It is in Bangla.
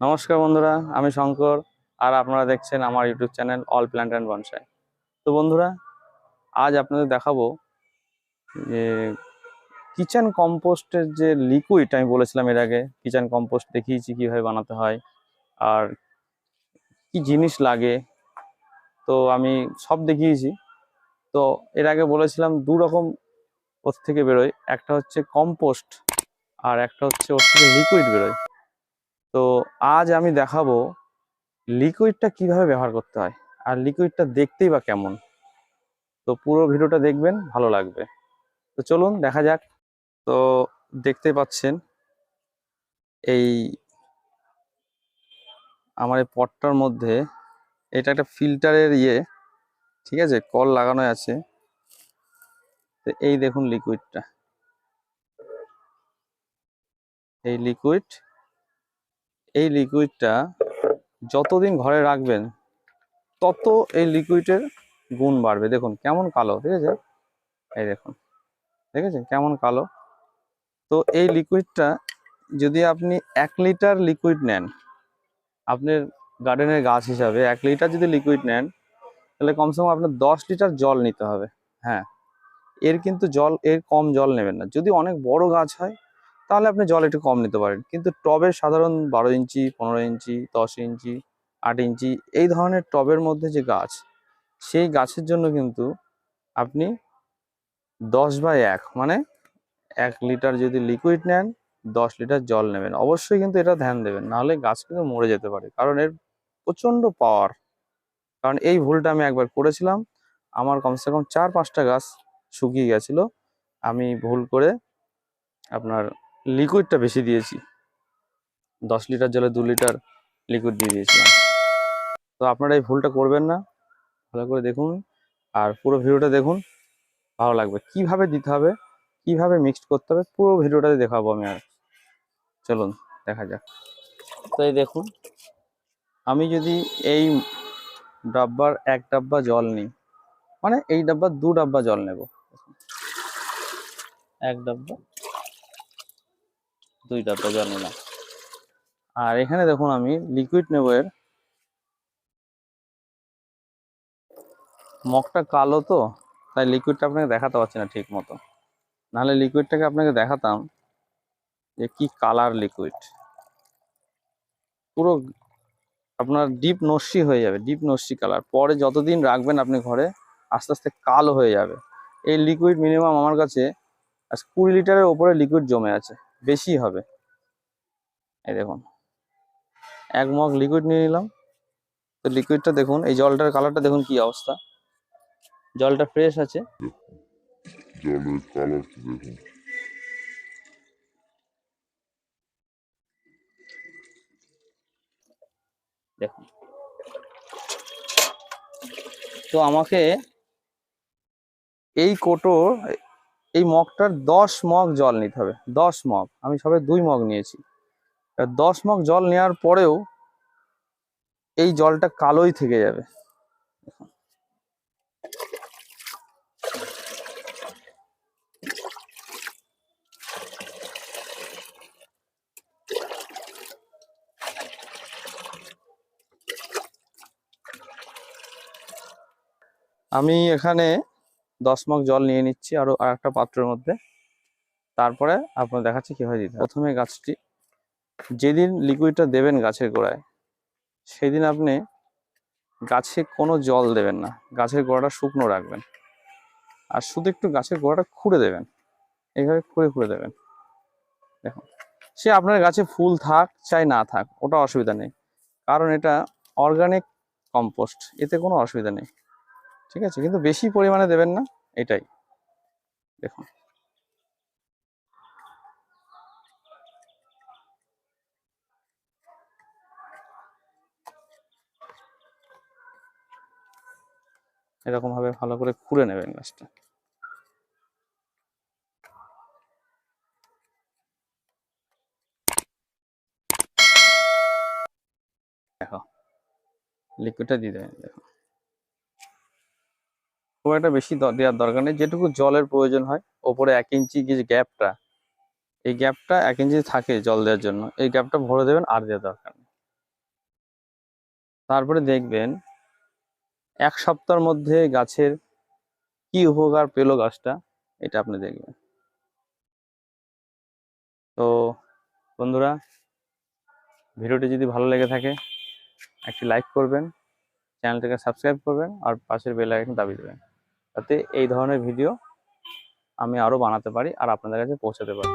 নমস্কার বন্ধুরা, আমি শঙ্কর। আর আপনারা দেখছেন আমার YouTube channel all plant and bonsai. তো বন্ধুরা, আজ আপনাদের দেখাবো যে কিচেন কম্পোস্টের যে লিকুইড আমি বলেছিলাম এর আগে। কিচেন কম্পোস্ট দেখিয়েছি কিভাবে বানাতে হয় আর কি জিনিস লাগে, তো আমি সব দেখিয়েছি। তো এর আগে বলেছিলাম দু রকম ওর থেকে বেরোয়, একটা হচ্ছে কম্পোস্ট আর একটা হচ্ছে ওর থেকে লিকুইড বেরোয়। তো আজ আমি দেখাবো লিকুইডটা কিভাবে ব্যবহার করতে হয় আর লিকুইডটা দেখতেই বা কেমন। তো পুরো ভিডিওটা দেখবেন, ভালো লাগবে। তো চলুন দেখা যাক। তো দেখতে পাচ্ছেন এই আমার এই পটটার মধ্যে এটা একটা ফিল্টারের ঠিক আছে, কল লাগানো আছে। তো এই দেখুন লিকুইডটা, এই লিকুইডটা যতদিন ঘরে রাখবেন তত এই লিকুইডের গুণ বাড়বে। দেখুন কেমন কালো, ঠিক আছে, এই দেখুন, দেখেছেন কেমন কালো। তো এই লিকুইডটা যদি আপনি 1 লিটার লিকুইড নেন, আপনার গার্ডেনের গাছ হিসাবে 1 লিটার যদি লিকুইড নেন, তাহলে কমসে কম আপনার 10 লিটার জল নিতে হবে। হ্যাঁ, কিন্তু এর কম জল নেবেন না। যদি অনেক বড় গাছ হয় তাহলে আপনি জল একটু কম নিতে পারেন, কিন্তু টবের সাধারণ 12 ইঞ্চি, 15 ইঞ্চি, 10 ইঞ্চি, 8 ইঞ্চি এই ধরনের টবের মধ্যে যে গাছ, সেই গাছের জন্য কিন্তু আপনি 10/1 মানে 1 লিটার যদি লিকুইড নেন, 10 লিটার জল নেবেন। অবশ্যই কিন্তু এটা ধ্যান দেবেন, নাহলে গাছ কিন্তু মরে যেতে পারে, কারণ এর প্রচণ্ড পাওয়ার। কারণ এই ভুলটা আমি একবার করেছিলাম, আমার কমসে কম 4-5টা গাছ শুকিয়ে গেছিলো। আমি ভুল করে আপনার লিকুইডটা বেশি দিয়েছি, 10 লিটার জলে 2 লিটার লিকুইড দিয়ে দিয়েছিলাম। তো আপনারা এই ভুলটা করবেন না, ভালো করে দেখুন আর পুরো ভিডিওটা দেখুন, ভালো লাগবে। কিভাবে দিতে হবে, কিভাবে মিক্সড করতে হবে, পুরো ভিডিওটাতে দেখাবো আমি। আর চলুন দেখা যাক। তো এই দেখুন, আমি যদি এই ডাব্বার 1 ডাব্বা জল নিই, মানে এই ডাব্বার 2 ডাব্বা জল নেব। 1 ডাব্বা 2 ডাব্বা জল নিলাম। আর এখানে দেখুন আমি লিকুইড নেব, এর মগটা কালো, তো তাই লিকুইডটা আপনাকে দেখাতে পারছি না ঠিক মতো, নাহলে লিকুইডটাকে আপনাকে দেখাতাম যে কি কালার লিকুইড। পুরো আপনার ডিপ নস্যি হয়ে যাবে, ডিপ নস্যি কালার। পরে যতদিন রাখবেন আপনি ঘরে, আস্তে আস্তে কালো হয়ে যাবে। এই লিকুইড মিনিমাম আমার কাছে 20 লিটারের ওপরে লিকুইড জমে আছে, বেশি হবে। এই দেখুন, 1 মগ লিকুইড নিয়ে নিলাম। তো লিকুইডটা দেখুন, এই জলটার কালারটা দেখুন কি অবস্থা। জলটা ফ্রেশ আছে, জলের কালারটা দেখুন। দেখুন। তো আমাকে এই এই মগটার 10 মগ জল নিতে হবে। 10 মগ, আমি সবে 2 মগ নিয়েছি। 10 মগ জল নেওয়ার পরেও এই জলটা কালোই থেকে যাবে। আমি এখানে 10 মগ জল নিয়ে নিচ্ছি আর একটা পাত্রের মধ্যে। তারপরে আপনার দেখাচ্ছি কিভাবে দিতে হবে। প্রথমে গাছটি, যেদিন লিকুইডটা দেবেন গাছের গোড়ায়, সেদিন আপনি গাছে কোনো জল দেবেন না, গাছের গোড়াটা শুকনো রাখবেন। আর শুধু একটু গাছের গোড়াটা খুঁড়ে দেবেন, এইভাবে খুঁড়ে খুঁড়ে দেবেন। দেখুন, সে আপনার গাছে ফুল থাক চাই না থাক, ওটা অসুবিধা নেই, কারণ এটা অর্গানিক কম্পোস্ট, এতে কোনো অসুবিধা নেই। ঠিক আছে, কিন্তু বেশি পরিমাণে দেবেন না, এটাই। দেখুন, এরকম ভাবে ভালো করে খুঁড়ে নেবেন গাছটা। দেখো, লিকুইডটা দিয়ে দেবেন। দেখো, খুব একটা বেশি দেওয়ার দরকার নেই, যেটুকু জলের প্রয়োজন হয়। ওপরে 1 ইঞ্চি যে গ্যাপটা, এই গ্যাপটা 1 ইঞ্চি থাকে জল দেওয়ার জন্য, এই গ্যাপটা ভরে দেবেন, আর দেওয়ার দরকার নেই। তারপরে দেখবেন 1 সপ্তাহের মধ্যে গাছের কি উপকার পেলো গাছটা, এটা আপনি দেখবেন। তো বন্ধুরা, ভিডিওটি যদি ভালো লেগে থাকে একটি লাইক করবেন, চ্যানেলটিকে সাবস্ক্রাইব করবেন আর পাশের বেল আইকন দাবিয়ে দেবেন, যাতে এই ধরনের ভিডিও আমি আরও বানাতে পারি আর আপনাদের কাছে পৌঁছাতে পারি।